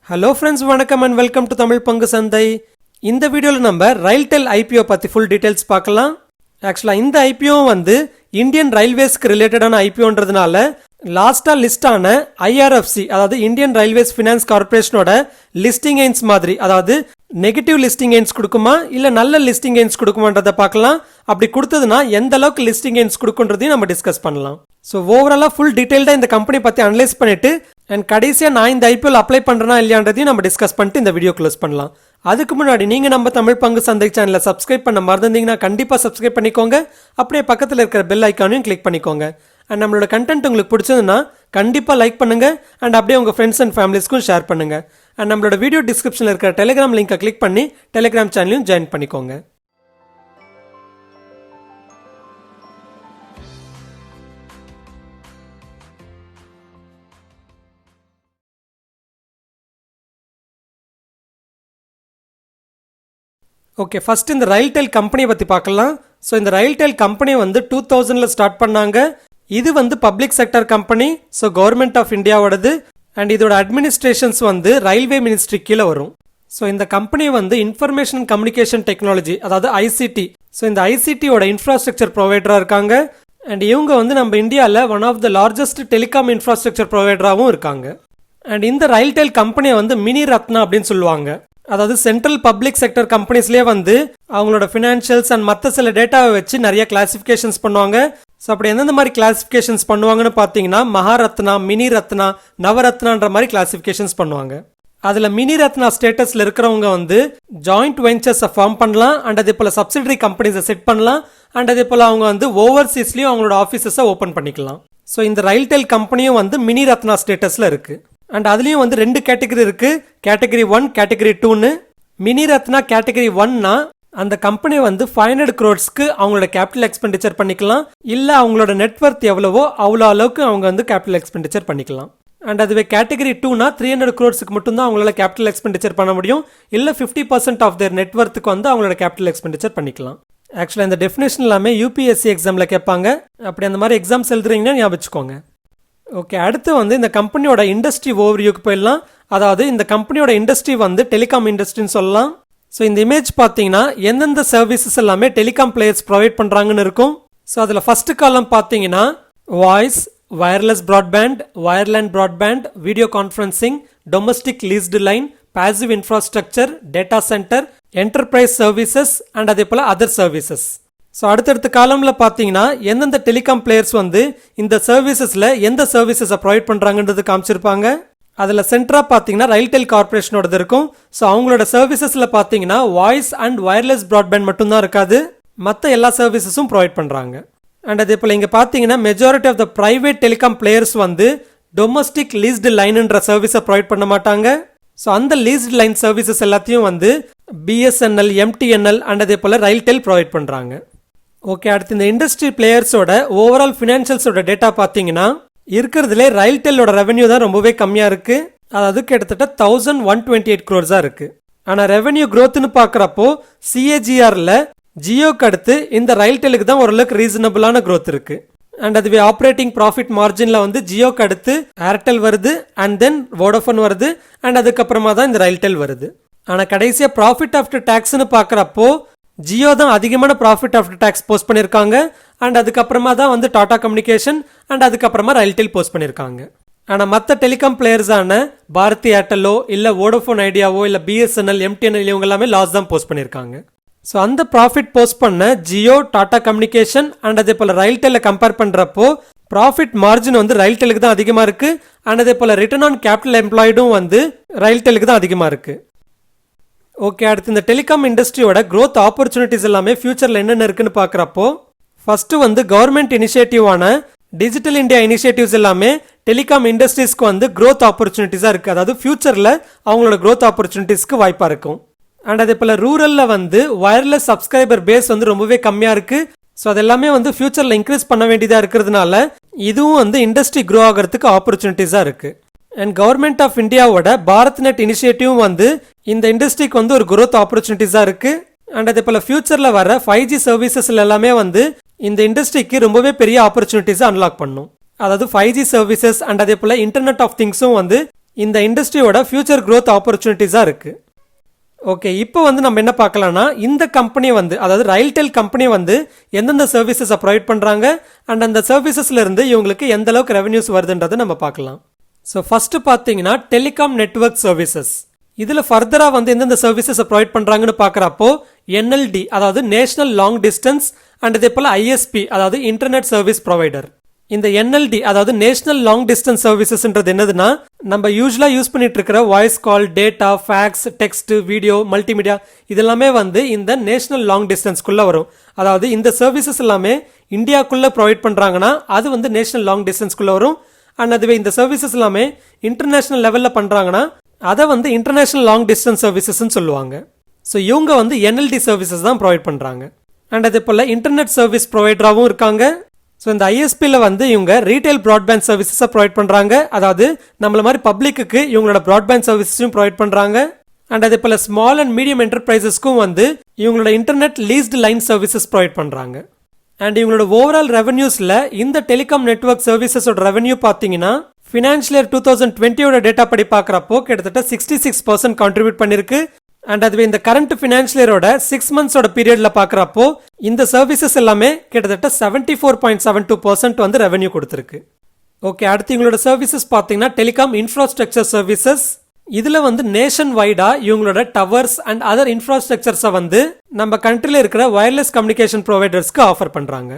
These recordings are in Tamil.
Hello friends, வணக்கம் and welcome to தமிழ் பங்கு சந்தை. இந்த வீடியோல நம்ம ரயில்டெல் IPO பத்தி full details பார்க்கலாம். Actually இந்த IPO வந்து இந்தியன் ரயில்வேஸ்க்கு ரிலேட்டடான IPOன்றதுனால லாஸ்டா லிஸ்ட் ஆன IRFC அதாவது இந்தியன் ரயில்வேஸ் ஃபைனான்ஸ் கார்ப்பரேஷனோட லிஸ்டிங் எய்ன்ஸ் மாதிரி அதாவது நெகட்டிவ் லிஸ்டிங் எய்ன்ஸ் கொடுக்குமா இல்ல நல்ல லிஸ்டிங் எய்ன்ஸ் கொடுக்குமான்றத பார்க்கலாம். அப்படி கொடுத்ததுனா எந்த அளவுக்கு லிஸ்டிங் எய்ன்ஸ் கொடுக்குன்றதையும் நம்ம டிஸ்கஸ் பண்ணலாம். ஸோ ஓவராலா ஃபுல் டீடைல்டா இந்த கம்பெனி பத்தி அனலைஸ் பண்ணிட்டு அண்ட் கடைசியா நான் இந்த IPO அப்ளை பண்றேனா இல்லையான்றதையும் நம்ம டிஸ்கஸ் பண்ணிட்டு இந்த வீடியோ க்ளோஸ் பண்ணலாம். அதுக்கு முன்னாடி நீங்க நம்ம தமிழ் பங்கு சந்தை சேனலை சப்ஸ்கிரைப் பண்ண மறந்துட்டீங்கன்னா கண்டிப்பா சப்ஸ்கிரைப் பண்ணிக்கோங்க. அப்படியே பக்கத்தில் இருக்கிற பெல் ஐக்கானையும் கிளிக் பண்ணிக்கோங்க. அண்ட் நம்மளோட கண்டென்ட் உங்களுக்கு பிடிச்சதுன்னா கண்டிப்பா லைக் பண்ணுங்க அண்ட் அப்படியே உங்க ஃப்ரெண்ட்ஸ் அண்ட் ஃபேமிலிஸ்க்கும் ஷேர் பண்ணுங்க. அண்ட் நம்மளோட வீடியோ டிஸ்கிரிப்ஷன்ல இருக்கிற டெலிகிராம் லிங்கை கிளிக் பண்ணி டெலிகிராம் சேனலையும் ஜாயின் பண்ணிக்கோங்க. ஓகே, ஃபர்ஸ்ட் இந்த ரயில்டெல் கம்பெனியை பற்றி பார்க்கலாம். ஸோ இந்த ரயில்டெல் கம்பெனி வந்து 2000ல் ஸ்டார்ட் பண்ணாங்க. இது வந்து public sector company, so government of இந்தியாவோடது. அண்ட் இதோட அட்மினிஸ்ட்ரேஷன்ஸ் வந்து ரயில்வே மினிஸ்ட்ரி கீழே வரும். ஸோ இந்த கம்பெனி வந்து இன்ஃபர்மேஷன் கம்யூனிகேஷன் டெக்னாலஜி அதாவது ICT, ஸோ இந்த ICTயோட இன்ஃப்ராஸ்ட்ரக்சர் ப்ரொவைடராக இருக்காங்க. அண்ட் இவங்க வந்து நம்ம இந்தியாவில் one of the largest telecom infrastructure ப்ரொவைடராகவும் இருக்காங்க. அண்ட் இந்த ரயில்டெல் கம்பெனியை வந்து மினி ரத்னா அப்படின்னு சொல்லுவாங்க. அதாவது சென்ட்ரல் பப்ளிக் செக்டர் கம்பெனிஸ்லேயே வந்து அவங்களோட ஃபினான்ஷியல்ஸ் அண்ட் மற்ற சில டேட்டாவை வச்சு நிறைய கிளாசிஃபிகேஷன்ஸ் பண்ணுவாங்க. ஸோ அப்படி எந்தெந்த மாதிரி கிளாசிஃபிகேஷன்ஸ் பண்ணுவாங்கன்னு பார்த்தீங்கன்னா மகாரத்னா, மினி ரத்னா, நவரத்னான்ற மாதிரி கிளாசிஃபிகேஷன்ஸ் பண்ணுவாங்க. அதில் மினி ரத்னா ஸ்டேட்டஸில் இருக்கிறவங்க வந்து ஜாயிண்ட் வெஞ்சர்ஸை ஃபார்ம் பண்ணலாம் அண்ட் அதே போல் சப்சிடரி கம்பெனிஸை செட் பண்ணலாம் அண்ட் அதே போல் அவங்க வந்து ஓவர்சீஸ்லேயும் அவங்களோட ஆஃபீஸஸை ஓப்பன் பண்ணிக்கலாம். ஸோ இந்த ரயில்டெல் கம்பெனியும் வந்து மினி ரத்னா ஸ்டேட்டஸில் இருக்குது. அண்ட் அதுலேயும் வந்து 2 கேட்டகரி இருக்கு, கேட்டகரி 1, கேட்டகரி 2ன்னு. மினி ரத்னா கேட்டகரி 1னா அந்த கம்பெனி வந்து 500 crores அவங்களோட கேபிட்டல் எக்ஸ்பெண்டிச்சர் பண்ணிக்கலாம், இல்லை அவங்களோட நெட்வொர்த் எவ்வளவோ அவ்வளோ அளவுக்கு அவங்க வந்து கேபிட்டல் எக்ஸ்பெண்டிச்சர் பண்ணிக்கலாம். அண்ட் அதுவே கேட்டகரி 2னா 300 crores மட்டும்தான் அவங்களால கேபிட்டல் எக்ஸ்பெண்டிச்சர் பண்ண முடியும், இல்லை 50% ஆஃப் தேர் நெட்வொர்த்துக்கு வந்து அவங்களோட கேபிட்டல் எக்ஸ்பெண்டிச்சர் பண்ணிக்கலாம். ஆக்சுவலாக இந்த டெஃபினேஷன் எல்லாமே UPSC எக்ஸாமில் கேட்பாங்க. அப்படி அந்த மாதிரி எக்ஸாம்ஸ் எழுதுறீங்கன்னா ஞாபகம் வச்சுக்கோங்க. ஓகே, அடுத்து வந்து இந்த கம்பெனியோட இண்டஸ்ட்ரி ஓவர்வியூக்கு போயிடலாம். அதாவது இந்த கம்பெனியோட இண்டஸ்ட்ரி வந்து டெலிகாம் இண்டஸ்ட்ரின்னு சொல்லலாம். ஸோ இந்த இமேஜ் பார்த்தீங்கன்னா எந்தெந்த சர்வீசஸ் எல்லாமே டெலிகாம் பிளேயர்ஸ் ப்ரொவைட் பண்ணுறாங்கன்னு இருக்கும். ஸோ அதில் ஃபர்ஸ்ட் காலம் பார்த்தீங்கன்னா voice, wireless broadband, wireline broadband, video conferencing, domestic leased line, passive infrastructure, data centre, enterprise services and அதே போல் அதர் சர்வீசஸ். ஸோ அடுத்தடுத்த காலமில் பார்த்தீங்கன்னா எந்தெந்த டெலிகாம் பிளேயர்ஸ் வந்து இந்த சர்வீசஸில் எந்த சர்வீசஸை ப்ரொவைட் பண்ணுறாங்கன்றது காமிச்சிருப்பாங்க. அதில் சென்டராக பார்த்தீங்கன்னா ரயில்டெல் கார்பரேஷனோடது இருக்கும். ஸோ அவங்களோட சர்வீசஸில் பார்த்தீங்கன்னா வாய்ஸ் அண்ட் வயர்லெஸ் ப்ராட்பேண்ட் மட்டும்தான் இருக்காது, மற்ற எல்லா சர்வீசஸும் ப்ரொவைட் பண்ணுறாங்க. அண்ட் அதே போல் இங்கே பார்த்தீங்கன்னா majority of the private telecom players வந்து டொமஸ்டிக் லீஸ்டு லைனுன்ற சர்வீஸை ப்ரொவைட் பண்ண மாட்டாங்க. ஸோ அந்த லீஸ்டு லைன் சர்வீசஸ் எல்லாத்தையும் வந்து BSNL, MTNL அண்ட் அதே போல் ரயில்டெல் ப்ரொவைட் பண்ணுறாங்க. ஓகே, அடுத்து இந்த இண்டஸ்ட்ரி பிளேயர்ஸோட ஓவரால் ஃபினான்ஷியல்ஸோட டேட்டா பார்த்தீங்கன்னா இருக்கிறதுலே ரயில்டெல்லோட ரெவன்யூ தான் ரொம்பவே கம்மியாக இருக்கு. அதாவது கிட்டத்தட்ட 1128 crores இருக்கு. ஆனால் ரெவன்யூ க்ரோத்னு பார்க்குறப்போ CAGRல ஜியோக்கு அடுத்து இந்த ரயில்டெலுக்கு தான் ஓரளவுக்கு ரீசனபிளான க்ரோத் இருக்கு. அண்ட் அதுவே ஆப்ரேட்டிங் ப்ராஃபிட் மார்ஜினில் வந்து ஜியோக்கு அடுத்து ஏர்டெல் வருது அண்ட் தென் வோடஃபோன் வருது அண்ட் அதுக்கப்புறமா தான் இந்த ரயில்டெல் வருது. ஆனால் கடைசியாக ப்ராஃபிட் ஆஃப்டர் டேக்ஸ்னு பார்க்குறப்போ ஜியோ தான் அதிகமான ப்ராஃபிட் ஆஃப்டர் டேக்ஸ் போஸ்ட் பண்ணியிருக்காங்க அண்ட் அதுக்கப்புறமா தான் வந்து டாடா கம்யூனிகேஷன் அண்ட் அதுக்கப்புறமா ரயில்டெல் போஸ்ட் பண்ணியிருக்காங்க. ஆனால் மற்ற டெலிகாம் பிளேயர்ஸான பாரதி ஏர்டெல்லோ இல்லை வோடஃபோன் ஐடியாவோ இல்லை BSNL, MTNL இவங்க எல்லாமே லாஸ் தான் போஸ்ட் பண்ணியிருக்காங்க. ஸோ அந்த ப்ராஃபிட் போஸ்ட் பண்ண ஜியோ, டாடா கம்யூனிகேஷன் அண்ட் அதே போல் ரயில்டெல்லை கம்பேர் பண்ணுறப்போ ப்ராஃபிட் மார்ஜின் வந்து ரயில்டெலுக்கு தான் அதிகமாக இருக்கு அண்ட் அதே போல் ரிட்டர்ன் ஆன் கேபிட்டல் எம்ப்ளாய்டும் வந்து ரயில்டெலுக்கு தான் அதிகமாக இருக்கு. ஓகே, அடுத்து இந்த டெலிகாம் இண்டஸ்ட்ரியோட க்ரோத் ஆப்பர்ச்சுனிட்டிஸ் எல்லாமே ஃபியூச்சரில் என்னென்ன இருக்குன்னு பார்க்குறப்போ ஃபர்ஸ்ட் வந்து கவர்மெண்ட் இனிஷியேட்டிவான டிஜிட்டல் இந்தியா இனிஷியேட்டிவ்ஸ் எல்லாமே டெலிகாம் இண்டஸ்ட்ரீஸ்க்கு வந்து க்ரோத் ஆப்பர்ச்சுனிட்டிஸாக இருக்குது. அதாவது ஃபியூச்சரில் அவங்களோட க்ரோத் ஆப்பர்ச்சுனிட்டிஸ்க்கு வாய்ப்பாக இருக்கும். அண்ட் அதே போல் ரூரலில் வந்து வயர்லெஸ் சப்ஸ்கிரைபர் பேஸ் வந்து ரொம்பவே கம்மியாக இருக்குது. ஸோ அது எல்லாமே வந்து ஃபியூச்சரில் இன்க்ரீஸ் பண்ண வேண்டியதாக இருக்கிறதுனால இதுவும் வந்து இண்டஸ்ட்ரி க்ரோ ஆகிறதுக்கு ஆப்பர்ச்சுனிட்டிஸாக இருக்குது. அண்ட் கவர்மெண்ட் ஆஃப் இந்தியாவோட பாரத் நெட் இனிஷியேட்டிவும் வந்து இந்த இண்டஸ்ட்ரிக்கு வந்து ஒரு growth ஆப்பர்ச்சுனிட்டிஸாக இருக்குது. அண்ட் அதே போல் ஃபியூச்சரில் வர 5G சர்வீசஸ்ல எல்லாமே வந்து இந்த இண்டஸ்ட்ரிக்கு ரொம்பவே பெரிய ஆப்பர்ச்சுனிட்டிஸை அன்லாக் பண்ணும். அதாவது 5G சர்வீசஸ் அண்ட் அதே போல் இன்டர்நெட் ஆஃப் திங்ஸும் வந்து இந்த இண்டஸ்ட்ரியோட ஃபியூச்சர் growth ஆப்பர்ச்சுனிட்டிஸாக இருக்குது. ஓகே, இப்போ வந்து நம்ம என்ன பார்க்கலாம்னா இந்த கம்பெனி வந்து அதாவது ரயில்டெல் கம்பெனி வந்து எந்தெந்த சர்வீசஸை ப்ரொவைட் பண்ணுறாங்க அண்ட் அந்த சர்வீசஸ்லேருந்து இவங்களுக்கு எந்த அளவுக்கு ரெவன்யூஸ் வருதுன்றதை நம்ம பார்க்கலாம். ஸோ ஃபஸ்ட்டு பார்த்தீங்கன்னா டெலிகாம் நெட்வொர்க் சர்வீசஸ். இதில் ஃபர்தராக வந்து எந்தெந்த சர்வீசஸை ப்ரொவைட் பண்ணுறாங்கன்னு பார்க்குறப்போ என்எல்டி அதாவது நேஷனல் லாங் டிஸ்டன்ஸ் அண்ட் இதே போல் ஐஎஸ்பி அதாவது இன்டர்நெட் சர்வீஸ் ப்ரொவைடர். இந்த என்எல்டி அதாவது நேஷனல் லாங் டிஸ்டன்ஸ் சர்வீசஸ்ன்றது என்னதுன்னா நம்ம யூஸ்வலாக யூஸ் பண்ணிட்டு இருக்கிற voice call, data, fax, text, video, multimedia இதெல்லாமே வந்து இந்த நேஷனல் லாங் டிஸ்டன்ஸ்குள்ளே வரும். அதாவது இந்த சர்வீசஸ் எல்லாமே இந்தியாக்குள்ளே ப்ரொவைட் பண்ணுறாங்கன்னா அது வந்து நேஷனல் லாங் டிஸ்டன்ஸ்குள்ளே வரும். அண்ட் அதுவே இந்த சர்வீசஸ் எல்லாமே இன்டர்நேஷனல் லெவலில் பண்ணுறாங்கன்னா அதை வந்து இன்டர்நேஷனல் லாங் டிஸ்டன்ஸ் சர்வீசஸ்ன்னு சொல்லுவாங்க. ஸோ இவங்க வந்து என்எல்டி சர்வீசஸ் தான் ப்ரொவைட் பண்ணுறாங்க. அண்ட் அதே போல் இன்டர்நெட் சர்வீஸ் ப்ரொவைடராகவும் இருக்காங்க. ஸோ இந்த ஐஎஸ்பியில் வந்து இவங்க ரீட்டைல் ப்ராட்பேண்ட் சர்வீசஸை ப்ரொவைட் பண்ணுறாங்க. அதாவது நம்மள மாதிரி பப்ளிக்கு இவங்களோட ப்ராட்பேண்ட் சர்வீஸையும் ப்ரொவைட் பண்ணுறாங்க. அண்ட் அதே போல் ஸ்மால் அண்ட் மீடியம் என்டர்பிரைசஸ்க்கும் வந்து இவங்களோட இன்டர்நெட் லீஸ்டு லைன் சர்வீசஸ் ப்ரொவைட் பண்ணுறாங்க. அண்ட் இவங்களோட ஓவரால் ரெவன்யூஸில் இந்த டெலிகாம் நெட்வொர்க் சர்வீசஸோட ரெவன்யூ பார்த்தீங்கன்னா ஃபினான்ஷியல் இயர் 2020 டேட்டா படி பார்க்குறப்போ கிட்டத்தட்ட 66% கான்ட்ரிபியூட் பண்ணியிருக்கு. அண்ட் அதுவே இந்த கரண்ட் ஃபினான்ஷியல் இயரோட 6 மந்த்ஸோட பீரியட்ல பார்க்குறப்போ இந்த சர்வீசஸ் எல்லாமே கிட்டத்தட்ட 74.72% வந்து ரெவன்யூ கொடுத்துருக்கு. ஓகே, அடுத்து இவங்களோட சர்வீசஸ் பார்த்தீங்கன்னா டெலிகாம் இன்ஃப்ராஸ்ட்ரக்சர் சர்வீசஸ். இதில் வந்து நேஷன் வைடாக இவங்களோட டவர்ஸ் அண்ட் அதர் இன்ஃப்ராஸ்ட்ரக்சர்ஸை வந்து நம்ம கண்ட்ரியில் இருக்கிற வயர்லெஸ் கம்யூனிகேஷன் ப்ரொவைடர்ஸ்க்கு ஆஃபர் பண்ணுறாங்க.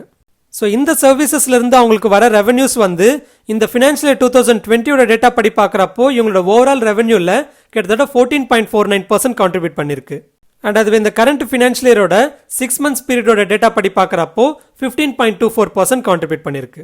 ஸோ இந்த சர்வீசஸ்லேருந்து அவங்களுக்கு வர ரெவன்யூஸ் வந்து இந்த ஃபினான்ஷியல் இயர் 2020 டேட்டா படி பார்க்குறப்போ இவங்களோட ஓவரால் ரெவன்யூவில் கிட்டத்தட்ட 14.49% கான்ட்ரிபியூட் பண்ணியிருக்கு. அண்ட் அதுவே இந்த கரண்ட் ஃபினான்ஷியல் இயரோட 6 மந்த்ஸ் பீரியடோட டேட்டா படி பார்க்குறப்போ 15.24% கான்ட்ரிபியூட் பண்ணியிருக்கு.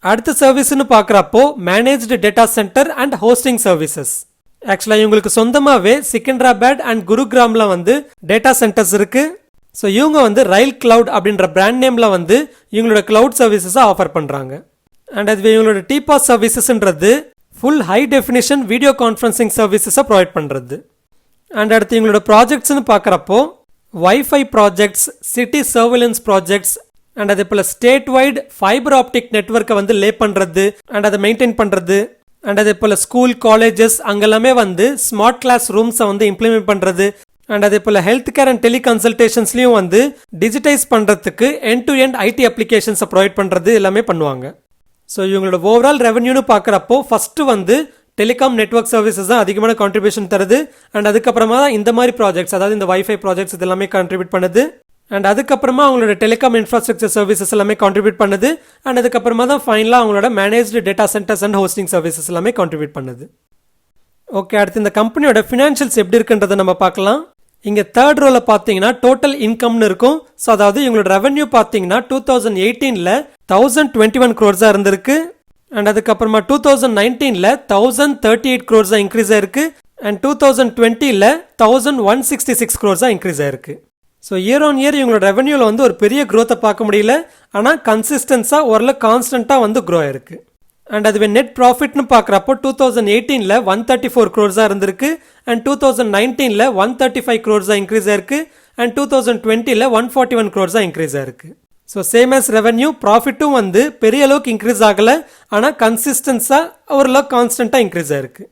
அடுத்த சர்வீஸ்னு பார்க்குறப்போ managed data centre and hosting services. ஆக்சுவலாக இவங்களுக்கு சொந்தமாகவே சிக்கந்தராபாத் அண்ட் குருகிராமில் வந்து டேட்டா சென்டர்ஸ் இருக்குது. ஸோ இவங்க வந்து ரயில் கிளவுட் அப்படின்ற பிராண்ட் நேமில் வந்து இவங்களோட கிளவுட் சர்வீசஸை ஆஃபர் பண்ணுறாங்க. அண்ட் அதுவே இவங்களோட டிபாஸ் சர்வீசஸ்ன்றது full high definition video conferencing சர்வீசஸை ப்ரொவைட் பண்ணுறது. அண்ட் அடுத்து இவங்களோட ப்ராஜெக்ட்ஸ்னு பார்க்குறப்போ wifi projects, city surveillance projects and அதே போல் ஸ்டேட் வைட் ஃபைபர் ஆப்டிக் நெட்வொர்க்கை வந்து லே பண்ணுறது அண்ட் அதை மெயின்டைன் பண்ணுறது. அண்ட் அதே போல் ஸ்கூல், காலேஜஸ் அங்கெல்லாமே வந்து ஸ்மார்ட் கிளாஸ் ரூம்ஸை வந்து இம்ப்ளிமெண்ட் பண்ணுறது. அண்ட் அதே போல் ஹெல்த் கேர் அண்ட் டெலி கன்சல்டேஷன்ஸ்லையும் வந்து டிஜிட்டைஸ் பண்ணுறதுக்கு எண்ட் டு எண்ட் ஐடி அப்ளிகேஷன்ஸை ப்ரொவைட் பண்ணுறது எல்லாமே பண்ணுவாங்க. ஸோ இவங்களோட ஓவரால் ரெவன்யூன்னு பார்க்குறப்போ ஃபஸ்ட்டு வந்து டெலிகாம் நெட்வொர்க் சர்வீசஸ் தான் அதிகமான கான்ட்ரிபியூஷன் தருது. அண்ட் அதுக்கப்புறமா தான் இந்த மாதிரி ப்ராஜெக்ட்ஸ் அதாவது இந்த வைஃபை ப்ராஜெக்ட்ஸ் இது எல்லாமே கான்ட்ரிபியூட் பண்ணுது. அண்ட் அதுக்கப்புறமா அவங்களோட டெலிகாம் இன்ஃப்ராஸ்ட்ரக்சர் சர்வீசஸ் எல்லாமே கான்ட்ரிபியூட் பண்ணுது. அண்ட் அதுக்கப்புறமா தான் ஃபைனலாக அவங்களோட managed data centres and hosting services எல்லாமே கான்ட்ரிபியூட் பண்ணுது. ஓகே, அடுத்து இந்த கம்பெனியோட ஃபினான்ஷியல்ஸ் எப்படி இருக்குன்றதை நம்ம பார்க்கலாம். இங்கே தேர்ட் ரோவில் பார்த்தீங்கன்னா டோட்டல் இன்கம்னு இருக்கும். ஸோ அதாவது இவங்களோட ரெவன்யூ பார்த்தீங்கன்னா 2018 1021 crores இருந்திருக்கு. அண்ட் அதுக்கப்புறமா 2019 1038 crores இன்க்ரீஸ் ஆயிருக்கு. அண்ட் 2020 1166 crores இன்க்ரீஸ் ஆயிருக்கு. ஸோ இயர் ஆன் இயர் இவங்களோட ரெவன்யூவில் வந்து ஒரு பெரிய க்ரோத்தை பார்க்க முடியல. ஆனால் கன்சிஸ்டன்ஸாக ஓரளவு கான்ஸ்டண்ட்டாக வந்து க்ரோ ஆயிருக்கு. அண்ட் அதுவே நெட் ப்ராஃபிட்னு பார்க்குறப்போ 2018 134 crores இருந்திருக்கு. அண்ட் 2019 135 crores இன்க்ரீஸ் ஆயிருக்கு. அண்ட் 2020 141 crores இன்க்ரீஸ் ஆயிருக்கு. ஸோ சேம் ஆஸ் ரெவன்யூ ப்ராஃபிட்டும் வந்து பெரிய அளவுக்கு இன்க்ரீஸ் ஆகலை. ஆனால் கன்சிஸ்டன்ஸாக ஓரளவுக்கு கான்ஸ்டண்ட்டாக இன்க்ரீஸ் ஆயிருக்கு.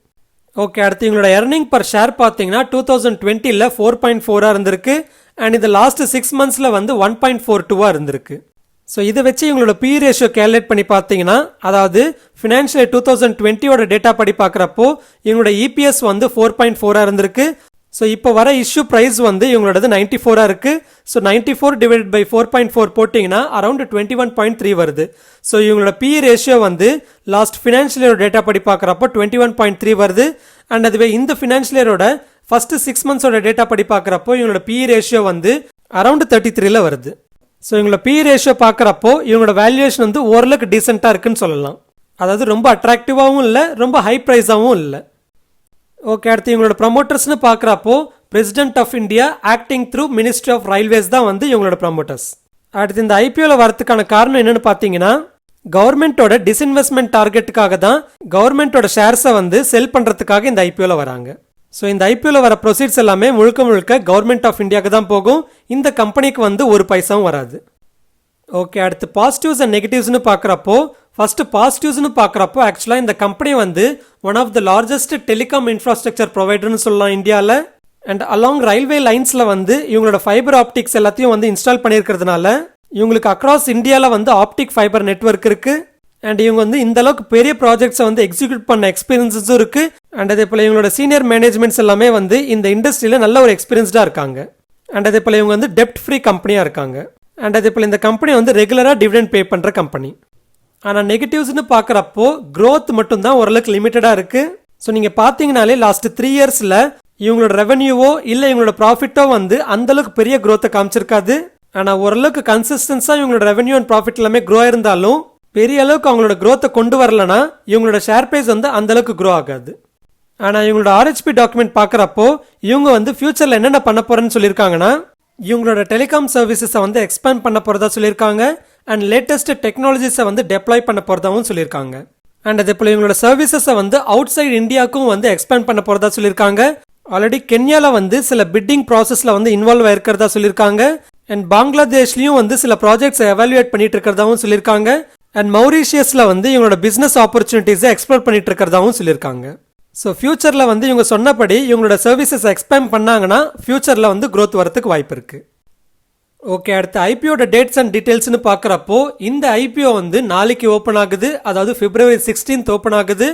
ஓகே, அடுத்து இவங்களோட எர்னிங் பர் ஷேர் பார்த்தீங்கன்னா 2020 4.4 இருந்திருக்கு. அண்ட் இந்த லாஸ்ட் 6 மந்த்ஸில் வந்து 1.42 இருந்திருக்கு. ஸோ இதை வச்சு இவங்களோட பி ரேஷியோ கேல்குலேட் பண்ணி பார்த்தீங்கன்னா அதாவது ஃபினான்ஷியல் இயர் 2020 டேட்டா படி பார்க்குறப்போ இவங்களோட இபிஎஸ் வந்து 4.4 இருந்திருக்கு. ஸோ இப்போ வர இஷ்யூ ப்ரைஸ் வந்து இவங்களோடது 94 இருக்குது. ஸோ 94 டிவைடட் பை 4.4 போட்டிங்கன்னா அரௌண்ட் 21.3 வருது. ஸோ இவங்களோட பி ரேஷியோ வந்து லாஸ்ட் ஃபினான்ஷியல் இயர் டேட்டா படி பார்க்குறப்போ 21.3 வருது. அண்ட் அதுவே இந்த ஃபினான்ஷியல் இயரோட ஃபர்ஸ்ட் 6 மந்த்ஸோட டேட்டா படி பார்க்குறப்போ இவங்களோட பி ரேஷியோ வந்து அரௌண்ட் 33 வருது. ஸோ இவங்களோட பி ரேஷியோ பார்க்குறப்போ இவங்களோட வேல்யூவேஷன் வந்து ஓரளவுக்கு டீசெண்டாக இருக்குன்னு சொல்லலாம். அதாவது ரொம்ப அட்ராக்டிவாகவும் இல்லை, ரொம்ப ஹை ப்ரைஸாகவும் இல்லை. ஓகே, அடுத்து இவங்களோட ப்ரமோட்டர்ஸ்னு பார்க்குறப்போ president of India acting through ministry of railways தான் வந்து இவங்களோட ப்ரமோட்டர்ஸ். அடுத்து இந்த ஐபிஓவில் வரதுக்கான காரணம் என்னன்னு பார்த்தீங்கன்னா கவர்மெண்ட்டோட டிஸ்இன்வெஸ்ட்மெண்ட் டார்கெட்டுக்காக தான் கவர்மெண்ட்டோட ஷேர்ஸை வந்து செல் பண்ணுறதுக்காக இந்த ஐபிஓவில் வராங்க. ஸோ இந்த ஐபிஓவில் வர ப்ரொசீட்ஸ் எல்லாமே முழுக்க கவர்மெண்ட் ஆஃப் இந்தியாவுக்கு தான் போகும். இந்த கம்பெனிக்கு வந்து ஒரு பைசாவும் வராது. ஓகே, அடுத்து பாசிட்டிவ்ஸ் அண்ட் நெகட்டிவ்ஸ்னு பார்க்குறப்போ ஃபர்ஸ்ட் பாசிட்டிவ்ஸ்னு பார்க்குறப்போ ஆக்சுவலாக இந்த கம்பெனி வந்து one of the largest telecom infrastructure ப்ரொவைடர்னு சொல்லலாம் இந்தியாவில். அண்ட் அலாங் ரயில்வே லைன்ஸில் வந்து இவங்களோட ஃபைபர் ஆப்டிக்ஸ் எல்லாத்தையும் வந்து இன்ஸ்டால் பண்ணியிருக்கிறதுனால இவங்களுக்கு அக்ராஸ் இந்தியாவில் வந்து ஆப்டிக் ஃபைபர் நெட்வொர்க் இருக்குது. அண்ட் இவங்க வந்து இந்த அளவுக்கு பெரிய ப்ராஜெக்ட்ஸை வந்து எக்ஸிக்யூட் பண்ண எக்ஸ்பீரியன்ஸஸும் இருக்குது. அண்ட் அதே போல் இவங்களோட சீனியர் மேனேஜ்மெண்ட்ஸ் எல்லாமே வந்து இந்த இண்டஸ்ட்ரியில் நல்ல ஒரு எக்ஸ்பீரியன்ஸ்டாக இருக்காங்க. அண்ட் அதே போல் இவங்க வந்து டெப்ட் ஃப்ரீ கம்பெனியாக இருக்காங்க. அண்ட் அதே போல் இந்த கம்பெனி வந்து ரெகுலராக டிவிடெண்ட் பே பண்ணுற கம்பெனி. ஆனால் நெகட்டிவ்ஸ்னு பார்க்குறப்போ க்ரோத் மட்டும்தான் ஓரளவுக்கு லிமிட்டடாக இருக்குது. ஸோ நீங்கள் பார்த்தீங்கனாலே லாஸ்ட் 3 இயர்ஸில் இவங்களோட ரெவன்யூவோ இல்லை இவங்களோட ப்ராஃபிட்டோ வந்து அந்தளவுக்கு பெரிய க்ரோத்தை காமிச்சிருக்காது. ஆனால் ஓரளவுக்கு கன்சிஸ்டன்ஸாக இவங்களோட ரெவன்யூ அண்ட் ப்ராஃபிட் எல்லாமே க்ரோ இருந்தாலும் பெரிய அளவுக்கு அவங்களோட க்ரோத்தை கொண்டு வரலனா இவங்களோட ஷேர் ப்ரைஸ் வந்து அந்தளவுக்கு க்ரோ ஆகாது. ஆனால் இவங்களோட RHP டாக்குமெண்ட் பார்க்குறப்போ இவங்க வந்து ஃபியூச்சரில் என்னென்ன பண்ண போகிறேன்னு சொல்லியிருக்காங்கன்னா இவங்களோட டெலிகாம் சர்வீசஸை வந்து எக்ஸ்பேண்ட் பண்ண போகிறதா சொல்லியிருக்காங்க. அண்ட் லேட்டஸ்ட் டெக்னாலஜிஸை வந்து டெப்ளாய் பண்ண போகிறதாவும் சொல்லியிருக்காங்க. அண்ட் அதே போல் இவங்களோட சர்வீசஸை வந்து அவுட் சைடு இந்தியாவுக்கும் வந்து எக்ஸ்பேண்ட் பண்ண போகிறதா சொல்லியிருக்காங்க. ஆல்ரெடி கென்யாவில் வந்து சில பிட்டிங் ப்ராசஸில் வந்து இன்வால்வ் ஆயிருக்கிறதா சொல்லியிருக்காங்க. அண்ட் பங்களாதேஷ்லையும் வந்து சில ப்ராஜெக்ட்ஸை எவாலுவேட் பண்ணிட்டு இருக்கிறதாவும் சொல்லியிருக்காங்க. அண்ட் மௌரிஷியஸில் வந்து இவங்களோட பிஸ்னஸ் ஆப்பர்ச்சுனிட்டிஸை எக்ஸ்ப்ளோர் பண்ணிட்டு இருக்கிறதாவும் சொல்லியிருக்காங்க. ஸோ ஃபியூச்சரில் வந்து இவங்க சொன்னபடி இவங்களோட சர்வீசஸ் எக்ஸ்பேண்ட் பண்ணாங்கன்னா ஃபியூச்சரில் வந்து க்ரோத் வரதுக்கு வாய்ப்பு இருக்குது. ஓகே, அடுத்து ஐபிஓட டேட்ஸ் அண்ட் டீடைல்ஸ்னு பார்க்குறப்போ இந்த ஐபிஓ வந்து நாளைக்கு ஓப்பன் ஆகுது. அதாவது February 16th ஓப்பன் ஆகுது.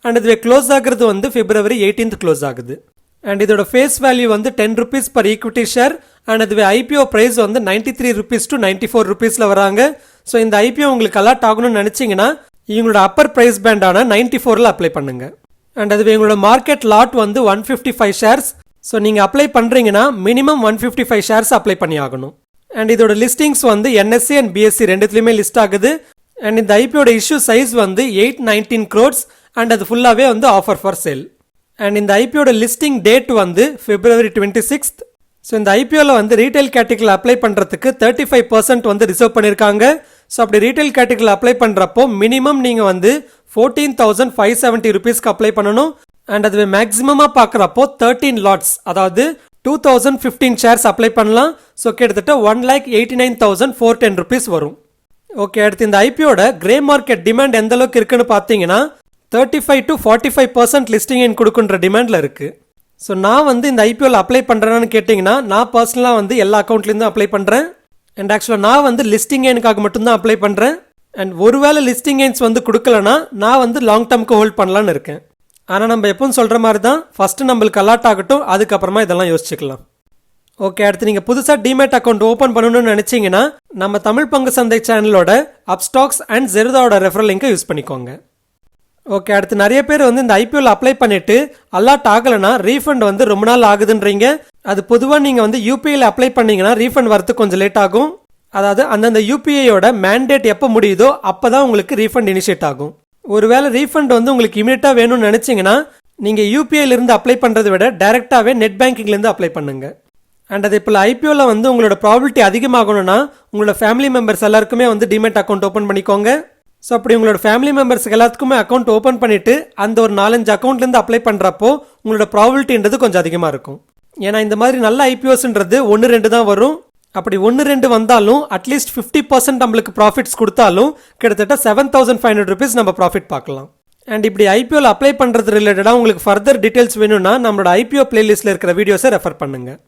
அண்ட் இதுவே க்ளோஸ் ஆகுறது வந்து February 18th க்ளோஸ் ஆகுது. அண்ட் இதோட ஃபேஸ் வேல்யூ வந்து ₹10 per ஈக்விட்டி ஷேர். அண்ட் இதுவே ஐபிஓ ப்ரைஸ் வந்து ₹93 to ₹94 வராங்க. ஸோ இந்த ஐபிஓ உங்களுக்கு அலாட் ஆகணும்னு நினச்சிங்கன்னா இவங்களோட அப்பர் ப்ரைஸ் பேண்டான 94ல் அப்ளை பண்ணுங்க. அண்ட் அதுவே எங்களோட மார்க்கெட் லாட் வந்து 155 ஷேர்ஸ். ஸோ நீங்கள் அப்ளை பண்ணுறீங்கன்னா மினிமம் 155 ஷேர்ஸ் அப்ளை பண்ணி ஆகணும். அண்ட் இதோட லிஸ்டிங்ஸ் வந்து NSE அண்ட் BSE ரெண்டுத்துலையுமே லிஸ்ட் ஆகுது. அண்ட் இந்த ஐபிஓட இஷ்யூ சைஸ் வந்து 819 crores. அண்ட் அது ஃபுல்லாகவே வந்து ஆஃபர் ஃபார் சேல். அண்ட் இந்த ஐபிஓட லிஸ்டிங் டேட் வந்து February 26th. ஸோ இந்த ஐபிஓவில் வந்து ரீட்டைல் கேட்டகரியில் அப்ளை பண்ணுறதுக்கு 35% வந்து ரிசர்வ் பண்ணியிருக்காங்க. ஸோ அப்படி ரீட்டைல் கேட்டகரியில் அப்ளை பண்ணுறப்போ மினிமம் நீங்கள் வந்து ₹14,570 அப்ளை பண்ணணும். அண்ட் அதுவே மேக்ஸிமமாக பார்க்குறப்போ 13 லாட்ஸ், அதாவது 2015 ஷேர்ஸ் அப்ளை பண்ணலாம். ஸோ கிட்டத்தட்ட ₹1,89,410 வரும். ஓகே, அடுத்து இந்த ஐபிஓட கிரே மார்க்கெட் டிமாண்ட் எந்த அளவுக்கு இருக்குன்னு பார்த்தீங்கன்னா 35 to 45% லிஸ்டிங் இன் கொடுக்குன்ற டிமாண்டில் இருக்குது. ஸோ நான் வந்து இந்த ஐபிஓவில் அப்ளை பண்ணுறேன்னு கேட்டிங்கன்னா நான் பர்சனலாக வந்து எல்லா அக்கௌண்ட்லேருந்தும் அப்ளை பண்ணுறேன். அண்ட் ஆக்சுவலாக நான் வந்து லிஸ்டிங் எயினுக்காக மட்டும்தான் அப்ளை பண்ணுறேன். அண்ட் ஒருவேளை லிஸ்டிங் எயின்ஸ் வந்து கொடுக்கலனா நான் வந்து லாங் டேர்முக்கு ஹோல்ட் பண்ணலான்னு இருக்கேன். ஆனால் நம்ம எப்பவும் சொல்கிற மாதிரி தான் ஃபஸ்ட்டு நம்மளுக்கு அலாட் ஆகட்டும், அதுக்கப்புறமா இதெல்லாம் யோசிச்சுக்கலாம். ஓகே, அடுத்து நீங்கள் புதுசாக டிமேட் அக்கௌண்ட் ஓப்பன் பண்ணணும்னு நினச்சிங்கன்னா நம்ம தமிழ் பங்கு சந்தை சேனலோட அப்ஸ்டாக்ஸ் அண்ட் ஜெருதாவோட ரெஃபரல் லிங்கை யூஸ் பண்ணிக்கோங்க. ஓகே, அடுத்து நிறைய பேர் வந்து இந்த ஐபிஓவில் அப்ளை பண்ணிவிட்டு அலாட் ஆகலைன்னா ரீஃபண்ட் வந்து ரொம்ப நாள் ஆகுதுன்றீங்க. அது பொதுவாக நீங்கள் வந்து யூபிஐயில் அப்ளை பண்ணிங்கன்னா ரீஃபண்ட் வரதுக்கு கொஞ்சம் லேட் ஆகும். அதாவது அந்தந்த யூபிஐயோட மேண்டேட் எப்போ முடியுதோ அப்போ தான் உங்களுக்கு ரீஃபண்ட் இனிஷியேட் ஆகும். ஒருவேளை ரீஃபண்ட் வந்து உங்களுக்கு இமீடியட்டாக வேணும்னு நினச்சிங்கன்னா நீங்கள் யூபிஐலேருந்து அப்ளை பண்ணுறதை விட டேரெக்டாகவே நெட் பேங்கிங்லேருந்து அப்ளை பண்ணுங்க. அண்ட் அதே போல் ஐபிஓவில் வந்து உங்களோட ப்ராபிலிட்டி அதிகமாகணும்னா உங்களோட ஃபேமிலி மெம்பர்ஸ் எல்லாருக்குமே வந்து டிமேட் அக்கௌண்ட் ஓப்பன் பண்ணிக்கோங்க. ஸோ அப்படி உங்களோட ஃபேமிலி மெம்பர்ஸ்க்கு எல்லாத்துக்குமே அக்கௌண்ட் ஓப்பன் பண்ணிவிட்டு அந்த ஒரு 4-5 அக்கௌண்ட்லேருந்து அப்ளை பண்ணுறப்போ உங்களோட ப்ராபிலிட்டின்றது கொஞ்சம் அதிகமாக இருக்கும். ஏன்னா இந்த மாதிரி நல்ல ஐபிஓஸ்ன்றது 1-2 தான் வரும். அப்படி 1-2 வந்தாலும் அட்லீஸ்ட் 50% நம்மளுக்கு ப்ராஃபிட்ஸ் கொடுத்தாலும் கிட்டத்தட்ட ₹7,500 நம்ம ப்ராஃபிட் பார்க்கலாம். அண்ட் இப்படி ஐபிஓவில் அப்ளை பண்ணுறது ரிலேட்டடாக உங்களுக்கு ஃபர்தர் டீட்டெயில்ஸ் வேணும்னா நம்மளோட ஐபிஓ பிளேலிஸ்ட்டில் இருக்கிற வீடியோஸை ரெஃபர் பண்ணுங்கள்.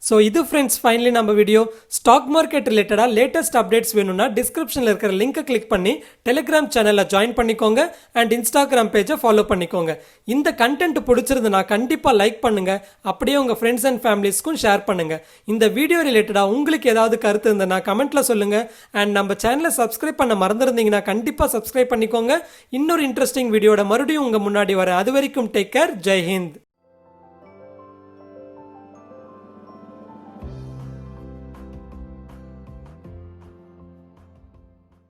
ஸோ இது ஃப்ரெண்ட்ஸ் ஃபைனலி நம்ம வீடியோ ஸ்டாக் மார்க்கெட் ரிலேட்டடாக லேட்டஸ்ட் அப்டேட்ஸ் வேணும்னா டிஸ்கிரிப்ஷனில் இருக்கிற லிங்கை கிளிக் பண்ணி டெலிகிராம் சேனலில் ஜாயின் பண்ணிக்கோங்க அண்ட் இன்ஸ்டாகிராம் பேஜை ஃபாலோ பண்ணிக்கோங்க. இந்த கண்டென்ட் பிடிச்சிருந்துன்னா கண்டிப்பாக லைக் பண்ணுங்கள், அப்படியே உங்கள் ஃப்ரெண்ட்ஸ் அண்ட் ஃபேமிலிஸ்க்கும் ஷேர் பண்ணுங்கள். இந்த வீடியோ ரிலேட்டடாக உங்களுக்கு ஏதாவது கருத்து இருந்ததுன்னா கமெண்ட்டில் சொல்லுங்கள். அண்ட் நம்ம சேனலை சப்ஸ்கிரைப் பண்ண மறந்துருந்தீங்கன்னா கண்டிப்பாக சப்ஸ்கிரைப் பண்ணிக்கோங்க. இன்னொரு இன்ட்ரெஸ்டிங் வீடியோட மறுபடியும் உங்கள் முன்னாடி வரேன். அது வரைக்கும் டேக் கேர். ஜெய் ஹிந்த்.